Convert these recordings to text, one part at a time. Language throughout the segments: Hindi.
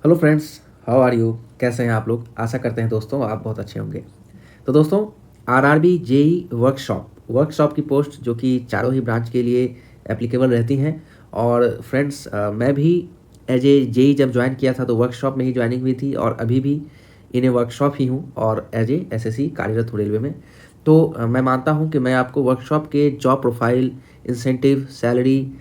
Hello friends, how are you? कैसे हैं आप लोग? आशा करते हैं दोस्तों आप बहुत अच्छे होंगे। तो दोस्तों, आरआरबी जेई वर्कशॉप की पोस्ट जो कि चारों ही ब्रांच के लिए एप्लीकेबल रहती हैं। और फ्रेंड्स, मैं भी एज ए जेई जब ज्वाइन किया था तो वर्कशॉप में ही ज्वाइनिंग हुई थी और अभी भी इन वर्कशॉप ही हूँ और एज ए एसएससी कार्यरत हूँ रेलवे में। तो मैं मानता हूँ कि मैं आपको वर्कशॉप के job profile, incentive, salary,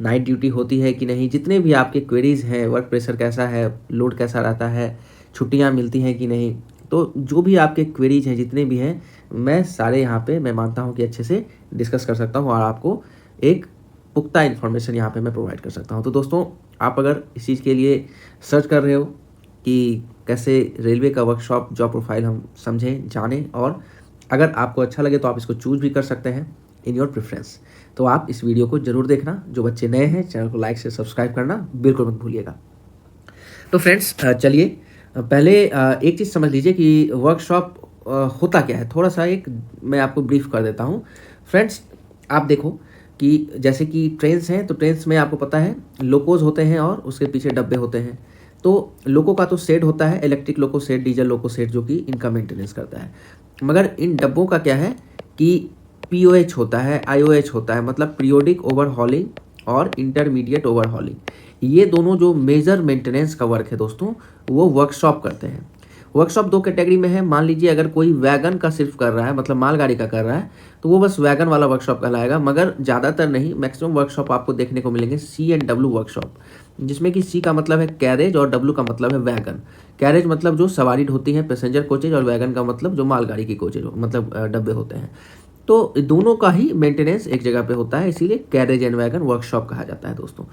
night duty होती है कि नहीं, जितने भी आपके क्वेरीज़ हैं, वर्क प्रेशर कैसा है, लोड कैसा रहता है, छुट्टियां मिलती हैं कि नहीं, तो जो भी आपके क्वेरीज हैं जितने भी हैं, मैं सारे यहाँ पे मैं मानता हूँ कि अच्छे से डिस्कस कर सकता हूँ और आपको एक पुख्ता इन्फॉर्मेशन यहाँ पे मैं प्रोवाइड कर सकता हूँ। तो दोस्तों, आप अगर इस चीज़ के लिए सर्च कर रहे हो कि कैसे रेलवे का वर्कशॉप जॉब प्रोफाइल हम समझें, जानें, और अगर आपको अच्छा लगे तो आप इसको चूज भी कर सकते हैं इन योर प्रेफरेंस। तो आप इस वीडियो को जरूर देखना। जो बच्चे नए हैं, चैनल को लाइक से सब्सक्राइब करना बिल्कुल मत भूलिएगा। तो फ्रेंड्स, चलिए पहले एक चीज़ समझ लीजिए कि वर्कशॉप होता क्या है। थोड़ा सा एक मैं आपको ब्रीफ कर देता हूँ। फ्रेंड्स, आप देखो कि जैसे कि ट्रेन्स हैं, तो ट्रेन्स में आपको पता है लोकोज होते हैं और उसके पीछे डब्बे होते हैं। तो लोको का तो सेट होता है, इलेक्ट्रिक लोको सेट, डीजल लोको सेट, जो कि इनका मेंटेनेंस करता है। मगर इन डब्बों का क्या है कि पीओएच होता है, आईओएच होता है, मतलब पीरियोडिक ओवरहॉलिंग और इंटरमीडिएट ओवरहॉलिंग। ये दोनों जो मेजर मेंटेनेंस का वर्क है दोस्तों, वो वर्कशॉप करते हैं। वर्कशॉप दो कैटेगरी में है। मान लीजिए अगर कोई वैगन का सिर्फ कर रहा है, मतलब मालगाड़ी का कर रहा है, तो वो बस वैगन वाला वर्कशॉप कहलाएगा। मगर ज़्यादातर नहीं, मैक्सिमम वर्कशॉप आपको देखने को मिलेंगे C&W वर्कशॉप, जिसमें कि C का मतलब है कैरेज और W का मतलब है वैगन। कैरेज मतलब जो सवारी होती है, पैसेंजर कोचेज, और वैगन का मतलब जो मालगाड़ी की कोचेज मतलब डब्बे होते हैं। तो दोनों का ही मेंटेनेंस एक जगह पे होता है, इसीलिए कैरेज एंड वैगन वर्कशॉप कहा जाता है दोस्तों।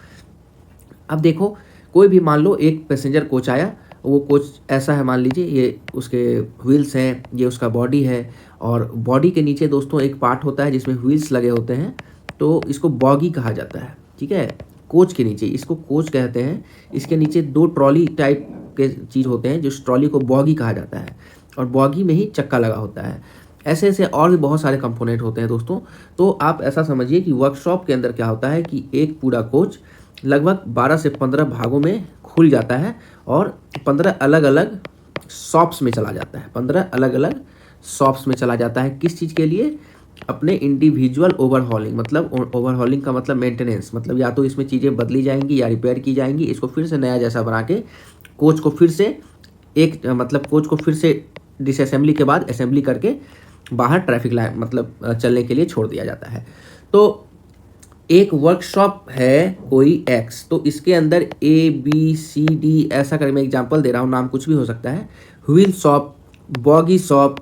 अब देखो, कोई भी मान लो एक पैसेंजर कोच आया, वो कोच ऐसा है, मान लीजिए ये उसके व्हील्स हैं, ये उसका बॉडी है, और बॉडी के नीचे दोस्तों एक पार्ट होता है जिसमें व्हील्स लगे होते हैं, तो इसको बॉगी कहा जाता है। ठीक है, कोच के नीचे इसको कोच कहते हैं। इसके नीचे दो ट्रॉली टाइप के चीज़ होते हैं, जिस ट्रॉली को बॉगी कहा जाता है, और बॉगी में ही चक्का लगा होता है। ऐसे ऐसे और भी बहुत सारे कंपोनेंट होते हैं दोस्तों। तो आप ऐसा समझिए कि वर्कशॉप के अंदर क्या होता है कि एक पूरा कोच लगभग 12 से 15 भागों में खुल जाता है और 15 अलग अलग शॉप्स में चला जाता है। 15 अलग अलग शॉप्स में चला जाता है। किस चीज़ के लिए? अपने इंडिविजुअल ओवरहॉलिंग। मतलब ओवरहॉलिंग का मतलब मेंटेनेंस, मतलब या तो इसमें चीज़ें बदली जाएंगी या रिपेयर की जाएंगी, इसको फिर से नया जैसा बना के कोच को फिर से मतलब कोच को फिर से डिसअसेंबली के बाद असेंबली करके बाहर ट्रैफिक लाइन मतलब चलने के लिए छोड़ दिया जाता है। तो एक वर्कशॉप है कोई एक्स, तो इसके अंदर ABCD ऐसा करके मैं एग्जांपल दे रहा हूँ, नाम कुछ भी हो सकता है। Wheel shop, boggy shop,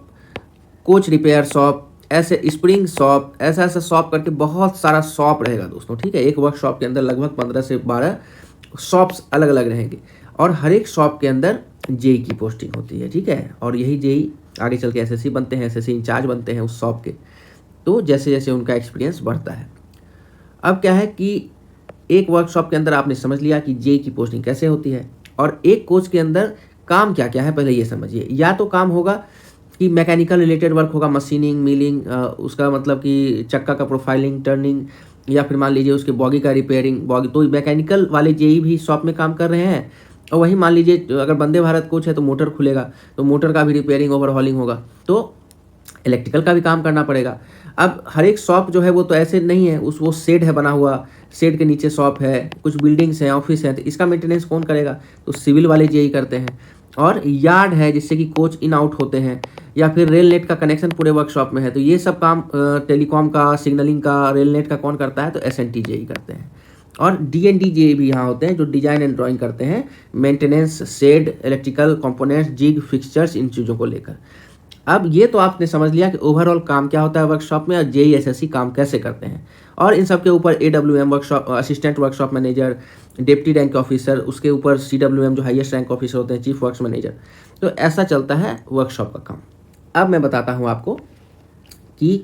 coach repair shop, ऐसे स्प्रिंग शॉप, ऐसा ऐसा शॉप करके बहुत सारा शॉप रहेगा दोस्तों। ठीक है, एक वर्कशॉप के अंदर लगभग 15 से 12 शॉप्स अलग अलग रहेंगे, और हर एक शॉप के अंदर जेई की पोस्टिंग होती है। ठीक है, और यही जेई आगे चल के एसएससी बनते हैं, एसएससी इंचार्ज बनते हैं उस शॉप के। तो जैसे जैसे उनका एक्सपीरियंस बढ़ता है। अब क्या है कि एक वर्कशॉप के अंदर आपने समझ लिया कि जेई की पोस्टिंग कैसे होती है, और एक कोच के अंदर काम क्या क्या है पहले ये समझिए। या तो काम होगा कि मैकेनिकल रिलेटेड वर्क होगा, मशीनिंग, मिलिंग, उसका मतलब कि चक्का का प्रोफाइलिंग, टर्निंग, या फिर मान लीजिए उसके बॉगी का रिपेयरिंग। बॉगी तो मैकेनिकल वाले जेई भी शॉप में काम कर रहे हैं, और वहीं मान लीजिए अगर वंदे भारत कोच है तो मोटर खुलेगा, तो मोटर का भी रिपेयरिंग ओवरहॉलिंग होगा, तो इलेक्ट्रिकल का भी काम करना पड़ेगा। अब हर एक शॉप जो है वो तो ऐसे नहीं है, वो शेड है बना हुआ, शेड के नीचे शॉप है, कुछ बिल्डिंग्स हैं, ऑफिस है, तो इसका मेंटेनेंस कौन करेगा? तो सिविल वाले जेई करते हैं। और यार्ड है जिससे कि कोच इन आउट होते हैं, या फिर रेल नेट का कनेक्शन पूरे वर्कशॉप में है, तो ये सब काम टेलीकॉम का, सिग्नलिंग का, रेल नेट का कौन करता है? तो SNT जेई करते हैं। और DND जेई भी यहाँ होते हैं, जो डिजाइन एंड ड्राइंग करते हैं, maintenance, shed, electrical components, jig, fixtures, इन चीज़ों को लेकर। अब ये तो आपने समझ लिया कि ओवरऑल काम क्या होता है वर्कशॉप में, और जेई एसएससी काम कैसे करते हैं। और इन सब के ऊपर AWM workshop assistant workshop manager, deputy rank officer, उसके ऊपर CWM जो हाईएस्ट रैंक ऑफिसर होते हैं, चीफ वर्क्स मैनेजर। तो ऐसा चलता है वर्कशॉप का काम। अब मैं बताता हूँ आपको कि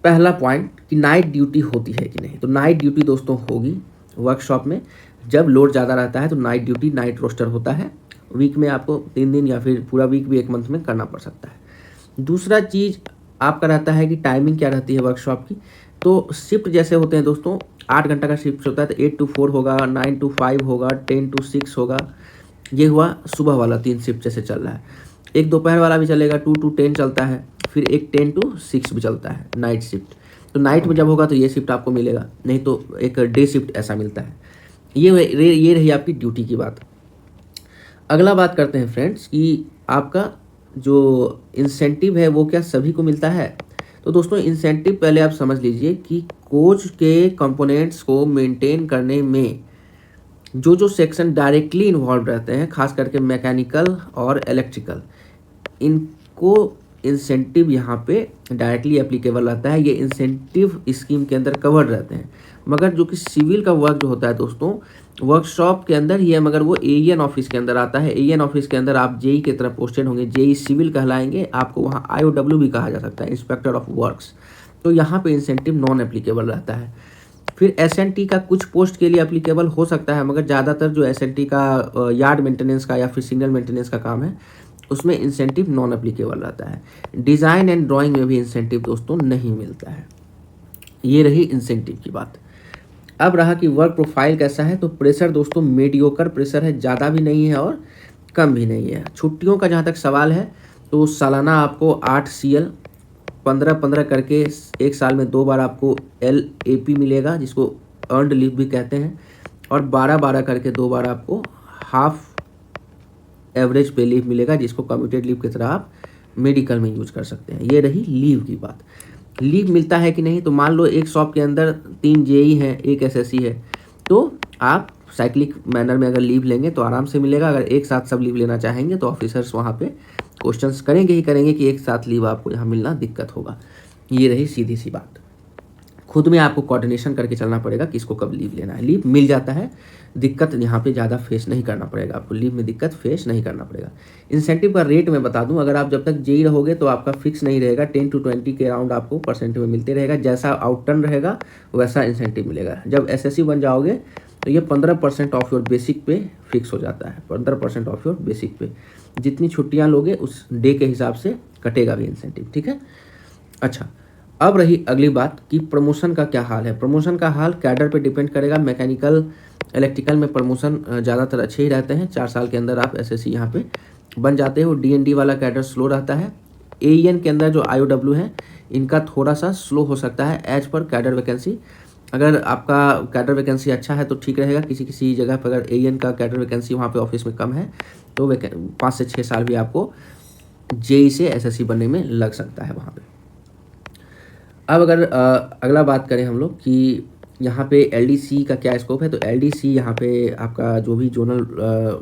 पहला पॉइंट कि नाइट ड्यूटी होती है कि नहीं। तो नाइट ड्यूटी दोस्तों होगी वर्कशॉप में। जब लोड ज़्यादा रहता है तो नाइट ड्यूटी, नाइट रोस्टर होता है। वीक में आपको 3 दिन या फिर पूरा वीक भी एक मंथ में करना पड़ सकता है। दूसरा चीज़ आपका रहता है कि टाइमिंग क्या रहती है वर्कशॉप की। तो शिफ्ट जैसे होते हैं दोस्तों, 8 घंटा का शिफ्ट होता है, तो 8 to 4 होगा, 9 to 5 होगा, 10 to 6 होगा, ये हुआ सुबह वाला 3 शिफ्ट जैसे चल रहा है। एक दोपहर वाला भी चलेगा, 2 to 10 चलता है, फिर एक 10 to 6 भी चलता है नाइट शिफ्ट। तो नाइट में जब होगा तो ये शिफ्ट आपको मिलेगा, नहीं तो एक डे शिफ्ट ऐसा मिलता है। ये रही आपकी ड्यूटी की बात। अगला बात करते हैं फ्रेंड्स कि आपका जो इंसेंटिव है वो क्या सभी को मिलता है। तो दोस्तों इंसेंटिव पहले आप समझ लीजिए कि कोच के कंपोनेंट्स को मेंटेन करने में जो सेक्शन डायरेक्टली इन्वॉल्व रहते हैं, खास करके मैकेनिकल और इलेक्ट्रिकल, इनको इंसेंटिव यहाँ पे डायरेक्टली एप्लीकेबल रहता है। ये इंसेंटिव स्कीम के अंदर कवर रहते हैं। मगर जो कि सिविल का वर्क जो होता है दोस्तों, वर्कशॉप के अंदर ही है, मगर वो एईएन ऑफिस के अंदर आता है। एईएन ऑफिस के अंदर आप जेई की तरफ पोस्टेड होंगे, जेई सिविल कहलाएंगे, आपको वहाँ आईओडब्ल्यू भी कहा जा सकता है, इंस्पेक्टर ऑफ वर्क्स। तो यहाँ पे इंसेंटिव नॉन एप्लीकेबल रहता है। फिर एसएनटी का कुछ पोस्ट के लिए एप्लीकेबल हो सकता है, मगर ज़्यादातर जो एसएनटी का यार्ड मेंटेनेंस का या फिर सिग्नल मेंटेनेंस का काम है, उसमें इंसेंटिव नॉन एप्लीकेबल रहता है। डिज़ाइन एंड ड्राइंग में भी इंसेंटिव दोस्तों नहीं मिलता है। ये रही इंसेंटिव की बात। अब रहा कि वर्क प्रोफाइल कैसा है। तो प्रेशर दोस्तों मीडियोकर प्रेशर है, ज़्यादा भी नहीं है और कम भी नहीं है। छुट्टियों का जहाँ तक सवाल है तो सालाना आपको 8 CL 15-15 करके एक साल में 2 बार आपको LAP मिलेगा, जिसको अर्नड लीव भी कहते हैं, और 12-12 करके 2 बार आपको हाफ एवरेज पे लीव मिलेगा, जिसको कम्यूटेड लीव की तरह आप मेडिकल में यूज कर सकते हैं। ये रही लीव की बात। लीव मिलता है कि नहीं, तो मान लो एक शॉप के अंदर 3 जेई हैं, एक SSC है, तो आप साइक्लिक मैनर में अगर लीव लेंगे तो आराम से मिलेगा। अगर एक साथ सब लीव लेना चाहेंगे तो ऑफिसर्स वहाँ पे क्वेश्चंस करेंगे ही करेंगे कि एक साथ लीव आपको यहाँ मिलना दिक्कत होगा। ये रही सीधी सी बात। खुद में आपको कोऑर्डिनेशन करके चलना पड़ेगा किसको कब लीव लेना है। लीव मिल जाता है, दिक्कत यहाँ पे ज़्यादा फेस नहीं करना पड़ेगा आपको, लीव में दिक्कत फेस नहीं करना पड़ेगा। इंसेंटिव का रेट मैं बता दूं, अगर आप जब तक जेई रहोगे तो आपका फिक्स नहीं रहेगा, 10 to 20 के अराउंड आपको परसेंट में मिलते रहेगा। जैसा आउटटर्न रहेगा वैसा इंसेंटिव मिलेगा। जब SSC बन जाओगे तो ये 15% ऑफ योर बेसिक पे फिक्स हो जाता है। 15% ऑफ योर बेसिक पे, जितनी छुट्टियाँ लोगे उस डे के हिसाब से कटेगा भी इंसेंटिव, ठीक है। अच्छा, अब रही अगली बात कि प्रमोशन का क्या हाल है। प्रमोशन का हाल कैडर पे डिपेंड करेगा। मैकेनिकल इलेक्ट्रिकल में प्रमोशन ज़्यादातर अच्छे ही रहते हैं। 4 साल के अंदर आप SSC यहाँ पे बन जाते हो। DND वाला कैडर स्लो रहता है। AEN के अंदर जो IOW है, इनका थोड़ा सा स्लो हो सकता है एज पर कैडर वैकेंसी। अगर आपका कैडर वैकेंसी अच्छा है तो ठीक रहेगा। किसी किसी जगह पर अगर AEN का कैडर वैकेंसी वहाँ पे ऑफिस में कम है तो 5 से 6 साल भी आपको जेई से SSC बनने में लग सकता है वहाँ पे। अब अगर अगला बात करें हम लोग कि यहाँ पे LDC का क्या स्कोप है, तो LDC यहाँ पे आपका जो भी जोनल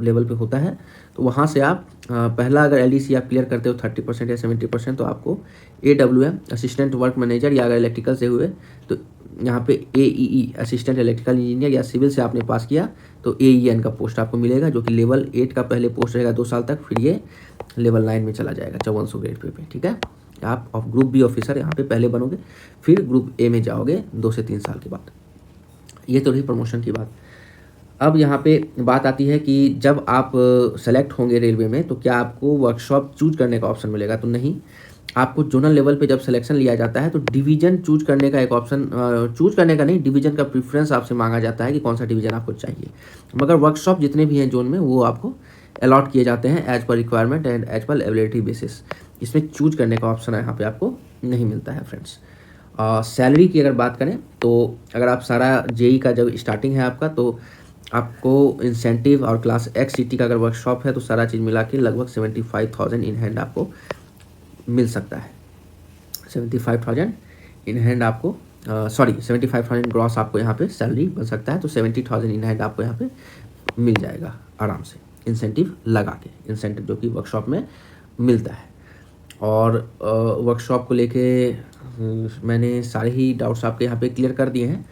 लेवल पे होता है, तो वहाँ से आप पहला अगर LDC आप क्लियर करते हो 30% या 70%, तो आपको AWM असिस्टेंट वर्क मैनेजर, या अगर इलेक्ट्रिकल से हुए तो यहाँ पे AEE असिस्टेंट इलेक्ट्रिकल इंजीनियर, या सिविल से आपने पास किया तो AEN का पोस्ट आपको मिलेगा, जो कि लेवल 8 का पहले पोस्ट रहेगा 2 साल तक, फिर ये लेवल 9 में चला जाएगा 5400 ग्रेड पे, ठीक है। आप ग्रुप बी ऑफिसर यहाँ पे पहले बनोगे, फिर ग्रुप ए में जाओगे 2 से 3 साल के बाद। ये तो रही प्रमोशन की बात। अब यहाँ पे बात आती है कि जब आप सेलेक्ट होंगे रेलवे में तो क्या आपको वर्कशॉप चूज करने का ऑप्शन मिलेगा, तो नहीं। आपको जोनल लेवल पे जब सिलेक्शन लिया जाता है तो डिवीजन चूज करने का एक ऑप्शन, चूज करने का नहीं, डिवीजन का प्रेफरेंस आपसे मांगा जाता है कि कौन सा डिवीजन आपको चाहिए। मगर वर्कशॉप जितने भी हैं जोन में, वो आपको अलॉट किए जाते हैं as per requirement and as per ability basis. इसमें चूज करने का ऑप्शन यहाँ पे आपको नहीं मिलता है फ्रेंड्स। सैलरी की अगर बात करें तो अगर आप सारा जेई का जब स्टार्टिंग है आपका, तो आपको इंसेंटिव और क्लास X सिटी का अगर वर्कशॉप है तो सारा चीज़ मिला के लगभग 75,000 इन हैंड आपको मिल सकता है। 75,000 इन हैंड आपको 75,000 ग्रॉस आपको यहाँ पे सैलरी बन सकता है। तो 70,000 इन हैंड आपको यहाँ पे मिल जाएगा आराम से, इंसेंटिव लगा के, इंसेंटिव जो कि वर्कशॉप में मिलता है। और वर्कशॉप को लेके मैंने सारे ही डाउट्स आपके यहाँ पे क्लियर कर दिए हैं।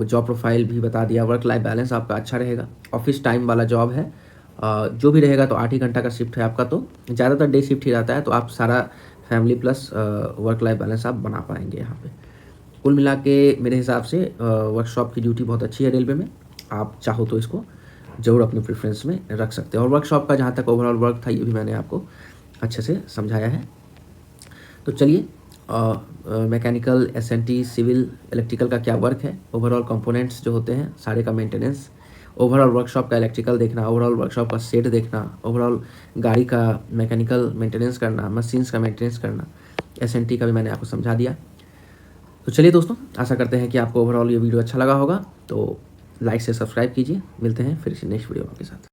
जॉब प्रोफाइल भी बता दिया। वर्क लाइफ बैलेंस आपका अच्छा रहेगा। ऑफिस टाइम वाला जॉब है, जो भी रहेगा तो 8 ही घंटा का शिफ्ट है आपका, तो ज़्यादातर डे शिफ्ट ही रहता है, तो आप सारा family plus work life balance आप बना पाएंगे यहाँ पे। कुल मिला के मेरे हिसाब से वर्कशॉप की ड्यूटी बहुत अच्छी है रेलवे में। आप चाहो तो इसको ज़रूर अपने प्रेफरेंस में रख सकते हैं। और वर्कशॉप का जहाँ तक ओवरऑल वर्क था, ये भी मैंने आपको अच्छे से समझाया है। तो चलिए, मैकेनिकल, SNT, सिविल, इलेक्ट्रिकल का क्या वर्क है, ओवरऑल कंपोनेंट्स जो होते हैं सारे का मेंटेनेंस, ओवरऑल वर्कशॉप का इलेक्ट्रिकल देखना, ओवरऑल वर्कशॉप का सेट देखना, ओवरऑल गाड़ी का मैकेनिकल मेंटेनेंस करना, मशीन्स का मेंटेनेंस करना, एसएनटी का भी मैंने आपको समझा दिया। तो चलिए दोस्तों, आशा करते हैं कि आपको ओवरऑल ये वीडियो अच्छा लगा होगा। तो लाइक से सब्सक्राइब कीजिए। मिलते हैं फिर नेक्स्ट वीडियो के साथ।